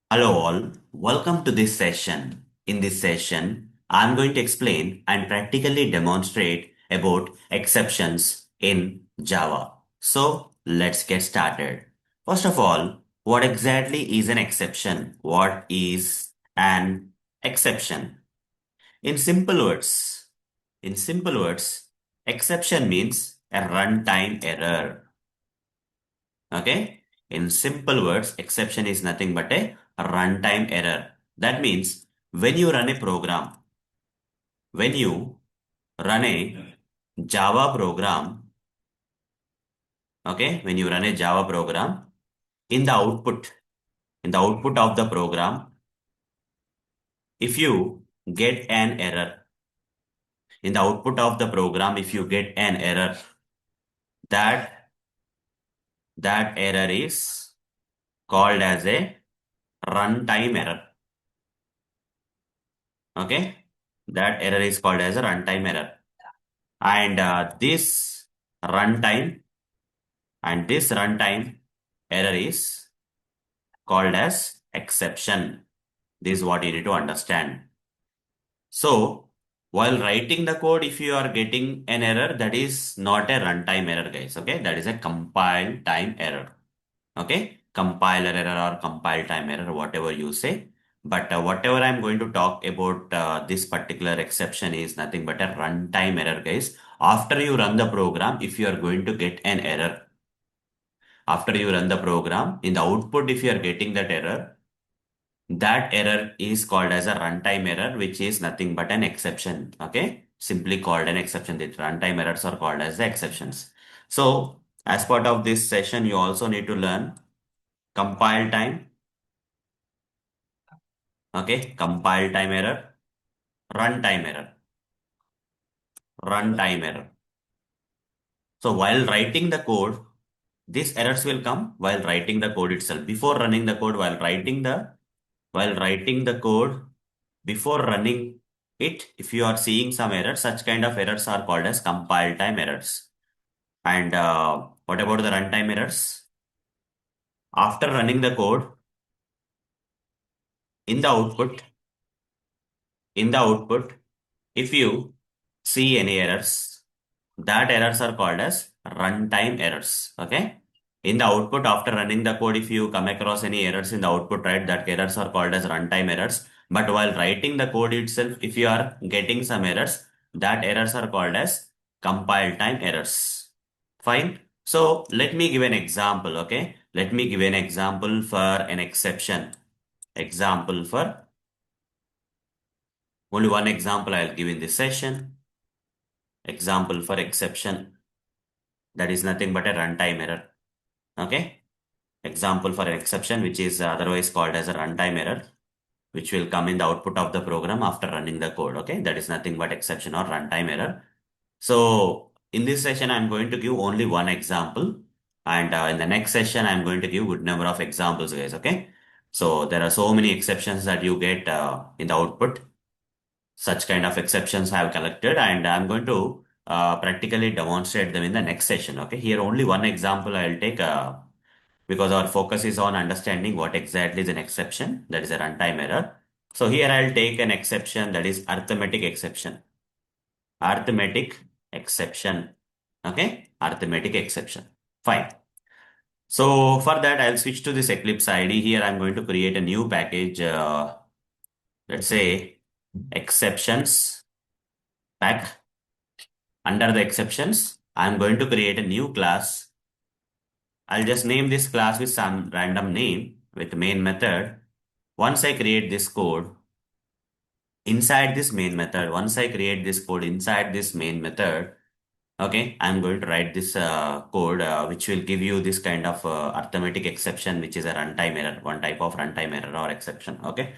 Hello all, welcome to this session. In this session, I'm going to explain and practically demonstrate about exceptions in Java. So let's get started. First of all, what exactly is an exception? What is an exception? In simple words, in simple words, exception means a runtime error. Okay? In simple words, exception is nothing but a runtime error. That means when you run a program, when you run a Java program, okay, when you run a Java program, in the output, in the output of the program, if you get an error, in the output of the program, if you get an error, that that error is called as a runtime error. Okay, that error is called as a runtime error. And runtime this runtime error is called as exception. This is what you need to understand. So while writing the code, if you are getting an error, that is not a runtime error, guys. Okay, that is a compile time error. Okay, compiler error or compile time error, whatever you say. But whatever I'm going to talk about this particular exception is nothing but a runtime error, guys. After you run the program, if you are going to get an error, after you run the program, in the output, if you are getting that error is called as a runtime error, which is nothing but an exception. Okay, simply called an exception. The runtime errors are called as the exceptions. So, as part of this session, you also need to learn compile time. Okay, compile time error, runtime error, runtime error. So while writing the code, these errors will come while writing the code itself. Before running the code, while writing the code, before running it, if you are seeing some errors, such kind of errors are called as compile time errors. And what about the runtime errors? After running the code, in the output, in the output, if you see any errors, that errors are called as runtime errors. Okay. In the output, after running the code, if you come across any errors in the output, right, that errors are called as runtime errors. But while writing the code itself, if you are getting some errors, that errors are called as compile time errors. Fine. So let me give an example. Okay. Let me give an example for an exception. Example for only one example I'll give in this session. Example for exception. That is nothing but a runtime error. Okay. Example for an exception, which is otherwise called as a runtime error, which will come in the output of the program after running the code. Okay. That is nothing but exception or runtime error. So in this session, I'm going to give only one example. And in the next session, I'm going to give good number of examples, guys. Okay. So there are so many exceptions that you get in the output. Such kind of exceptions I have collected, and I'm going to practically demonstrate them in the next session. Okay. Here only one example I'll take because our focus is on understanding what exactly is an exception, that is a runtime error. So here I'll take an exception, that is arithmetic exception. Arithmetic exception. Okay. Arithmetic exception. Fine. So for that, I'll switch to this Eclipse IDE. Here I'm going to create a new package. Let's say exceptions pack. Under the exceptions, I'm going to create a new class. I'll just name this class with some random name with main method. Once I create this code, inside this main method, once I create this code inside this main method, okay, I'm going to write this code which will give you this kind of arithmetic exception, which is a runtime error, one type of runtime error or exception. Okay,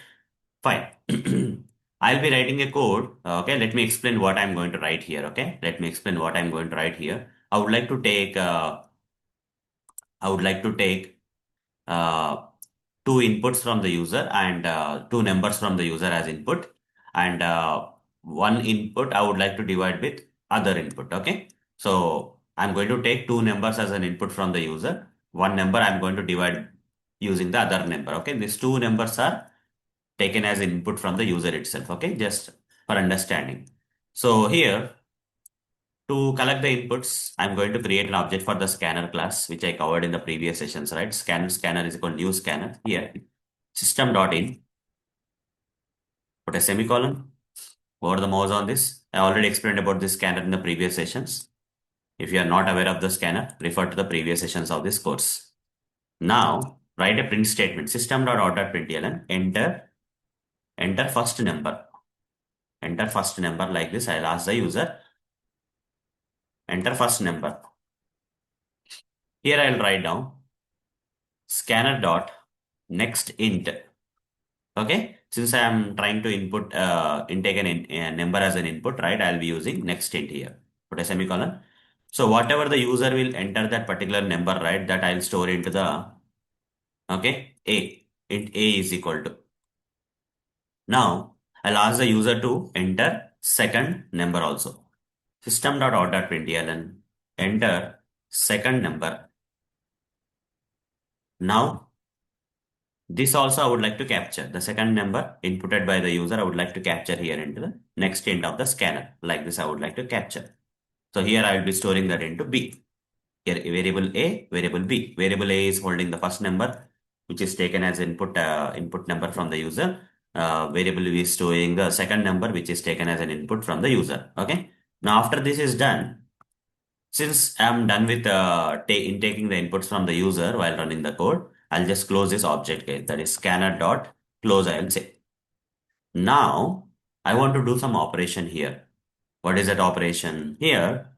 fine. I'll be writing a code. Okay, let me explain what I'm going to write here. Okay, let me explain what I'm going to write here. I would like to take uh, two inputs from the user and two numbers from the user as input, and one input I would like to divide with other input. Okay, so I'm going to take two numbers as an input from the user. One number I'm going to divide. using the other number. Okay, these two numbers are taken as input from the user itself. Okay, just for understanding. So here, to collect the inputs, I'm going to create an object for the scanner class, which I covered in the previous sessions, right? Scanner is equal to new scanner. Here, system.in, put a semicolon, over the mouse on this. I already explained about this scanner in the previous sessions. If you are not aware of the scanner, refer to the previous sessions of this course. Now, write a print statement, system.out.println, enter first number. Enter first number like this. I'll ask the user, enter first number. Here I'll write down scanner dot next int. Okay, since I am trying to input intake a number as an input, right? I'll be using next int here. Put a semicolon. So whatever the user will enter that particular number, right? That I'll store into the a. Int a is equal to. Now I'll ask the user to enter second number also. System.out.println, enter second number. Now this also I would like to capture. The second number inputted by the user, I would like to capture here into the next int of the scanner. Like this, I would like to capture. So here I will be storing that into B. Here variable A, variable B. Variable A is holding the first number, which is taken as input number from the user. Variable B is storing the second number, which is taken as an input from the user. Okay. Now after this is done, since I'm done with taking the inputs from the user while running the code, I'll just close this object, guys. That is scanner dot close, I'll say. Now, I want to do some operation here. What is that operation? Here,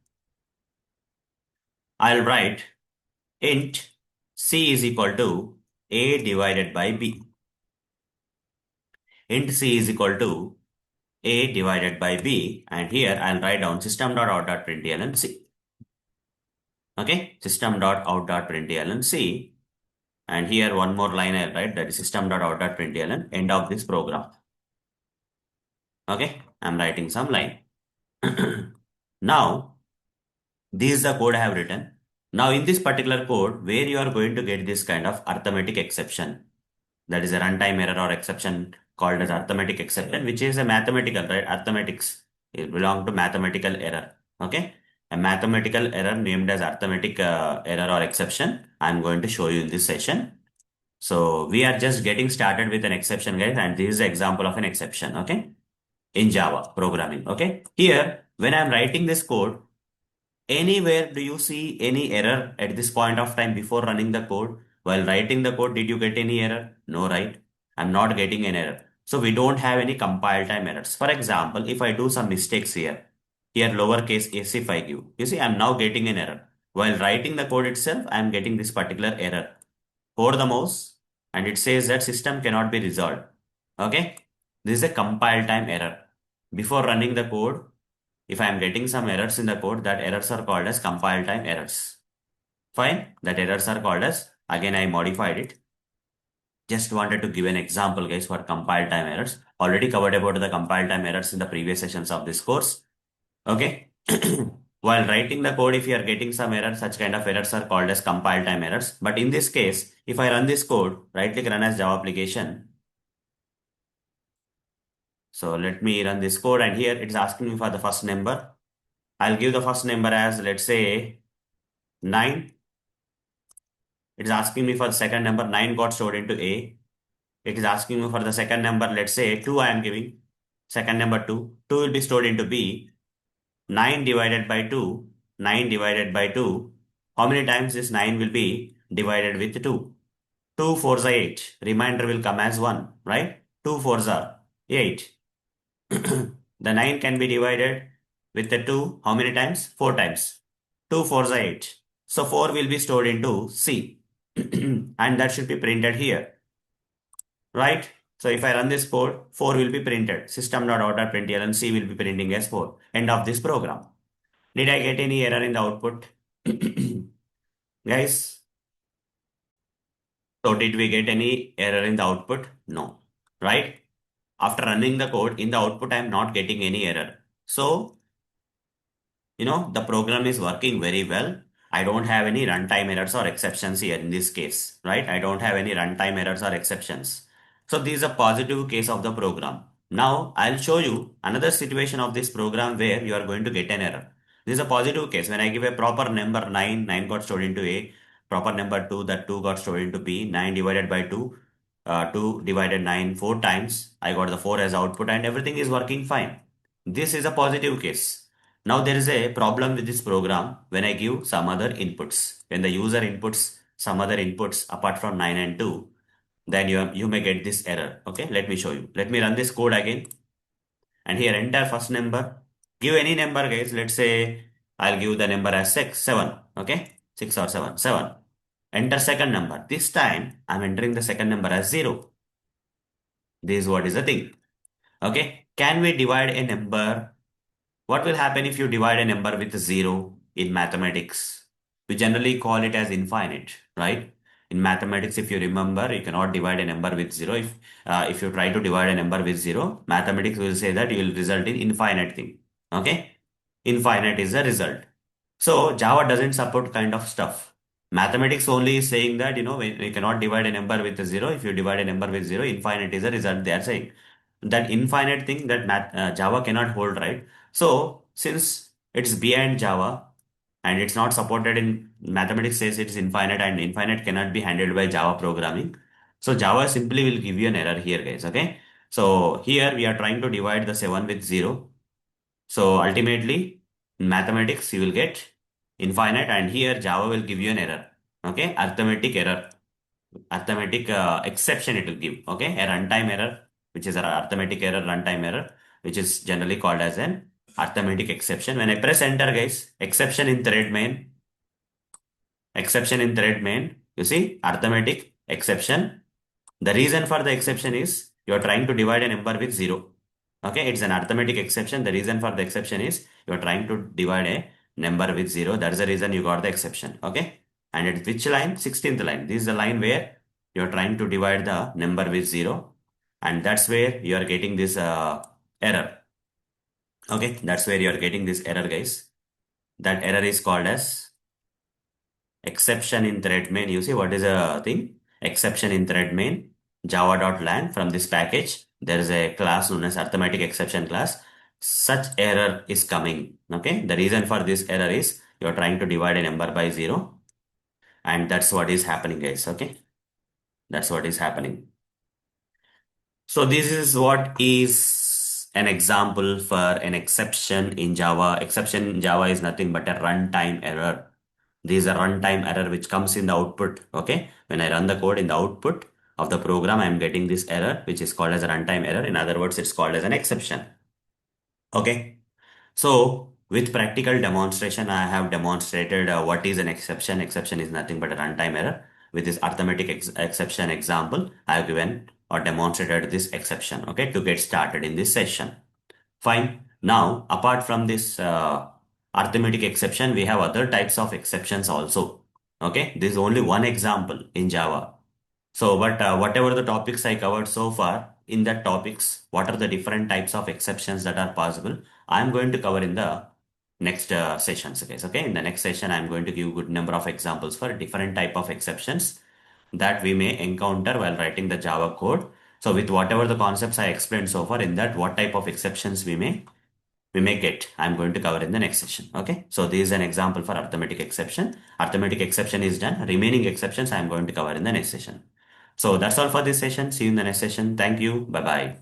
I'll write int c is equal to a divided by b. Int c is equal to a divided by b, and here I'll write down system.out.println c. Okay, system.out.println c. And here one more line I'll write, that is system.out.println end of this program. Okay, I'm writing some line. Now, this is the code I have written. Now in this particular code, where you are going to get this kind of arithmetic exception, that is a runtime error or exception called as arithmetic exception, which is a mathematical, right? Arithmetics, it belongs to mathematical error. Okay, a mathematical error named as arithmetic error or exception, I'm going to show you in this session. So we are just getting started with an exception, guys, and this is the example of an exception, okay, in Java programming. Okay, here when I'm writing this code, anywhere do you see any error at this point of time before running the code? While writing the code, did you get any error? No, right? I'm not getting an error. So we don't have any compile time errors. For example, if I do some mistakes here lowercase s if I give, you see, I'm now getting an error. While writing the code itself, I'm getting this particular error. Over the mouse, and it says that system cannot be resolved. Okay, this is a compile time error. Before running the code, if I am getting some errors in the code, that errors are called as compile time errors. Fine, that errors are called as, again I modified it. Just wanted to give an example, guys, for compile time errors. Already covered about the compile time errors in the previous sessions of this course. Okay. While writing the code, if you are getting some error, such kind of errors are called as compile time errors. But in this case, if I run this code, right click run as Java application. So let me run this code, and here it's asking me for the first number. I'll give the first number as, let's say, 9. It is asking me for the second number, 9 got stored into A. It is asking me for the second number, let's say 2 I am giving. Second number 2. 2 will be stored into B. 9 divided by 2. 9 divided by 2. How many times this 9 will be divided with 2? 2 4s are 8. Remainder will come as 1, right? 2 4s are 8. The 9 can be divided with the 2. How many times? 4 times. 2 4s are 8. So 4 will be stored into C. And that should be printed here, right? So if I run this code, 4 will be printed. System.out.println C will be printing as 4. End of this program. Did I get any error in the output? Guys, so did we get any error in the output? No, right? After running the code, in the output, I am not getting any error. So, the program is working very well. I don't have any runtime errors or exceptions here in this case, right? I don't have any runtime errors or exceptions. So this is a positive case of the program. Now I'll show you another situation of this program where you are going to get an error. This is a positive case. When I give a proper number 9, 9 got stored into A, proper number 2, that 2 got stored into B, 9 divided by 2, 2 divided 9 4 times. I got the 4 as output and everything is working fine. This is a positive case. Now there is a problem with this program when I give some other inputs. When the user inputs some other inputs apart from 9 and 2, then you may get this error. Okay, let me show you. Let me run this code again. And here enter first number. Give any number, guys. Let's say I'll give the number as 6, 7. Okay, 6 or 7, 7. Enter second number. This time I'm entering the second number as 0. This is what is the thing. Okay, can we divide a number? What will happen if you divide a number with 0 in mathematics? We generally call it as infinite, right? In mathematics, if you remember, you cannot divide a number with 0. If you try to divide a number with 0, mathematics will say that you will result in infinite thing. Okay? Infinite is the result. So Java doesn't support kind of stuff. Mathematics only is saying that, we cannot divide a number with a 0. If you divide a number with 0, infinite is the result they are saying. That infinite thing that Java cannot hold, right? So since it's behind Java and it's not supported in mathematics says it's infinite and infinite cannot be handled by Java programming. So Java simply will give you an error here, guys. Okay. So here we are trying to divide the 7 with 0. So ultimately in mathematics you will get infinite and here Java will give you an error. Okay. Arithmetic error. Arithmetic exception it will give. Okay. A runtime error, which is an arithmetic error, runtime error, which is generally called as an arithmetic exception. When I press enter, guys, exception in thread main, you see arithmetic exception. The reason for the exception is you are trying to divide a number with 0. Okay, it's an arithmetic exception. The reason for the exception is you are trying to divide a number with 0. That's the reason you got the exception. Okay, and at which line? 16th line. This is the line where you are trying to divide the number with 0, and that's where you are getting this error. Okay, that's where you are getting this error, guys. That error is called as exception in thread main. You see what is a thing? Exception in thread main java.lang. From this package there is a class known as arithmetic exception class. Such error is coming. Okay, the reason for this error is you're trying to divide a number by 0, and that's what is happening, guys. Okay, that's what is happening. So this is what is an example for an exception in Java. Exception in Java is nothing but a runtime error. This is a runtime error which comes in the output. Okay, when I run the code in the output of the program, I am getting this error which is called as a runtime error. In other words, it's called as an exception. Okay, so with practical demonstration, I have demonstrated what is an exception. Exception is nothing but a runtime error. With this arithmetic exception example, I have given or demonstrated this exception. Okay, to get started in this session. Fine. Now, apart from this arithmetic exception, we have other types of exceptions also. Okay, this is only one example in Java. So, but whatever the topics I covered so far, in that topics, what are the different types of exceptions that are possible? I'm going to cover in the next sessions, guys. Okay, in the next session, I'm going to give good number of examples for different type of exceptions that we may encounter while writing the Java code. So with whatever the concepts I explained so far in that, what type of exceptions we may get, I'm going to cover in the next session. Okay, so this is an example for arithmetic exception. Arithmetic exception is done. Remaining exceptions I'm going to cover in the next session. So that's all for this session. See you in the next session. Thank you. Bye bye.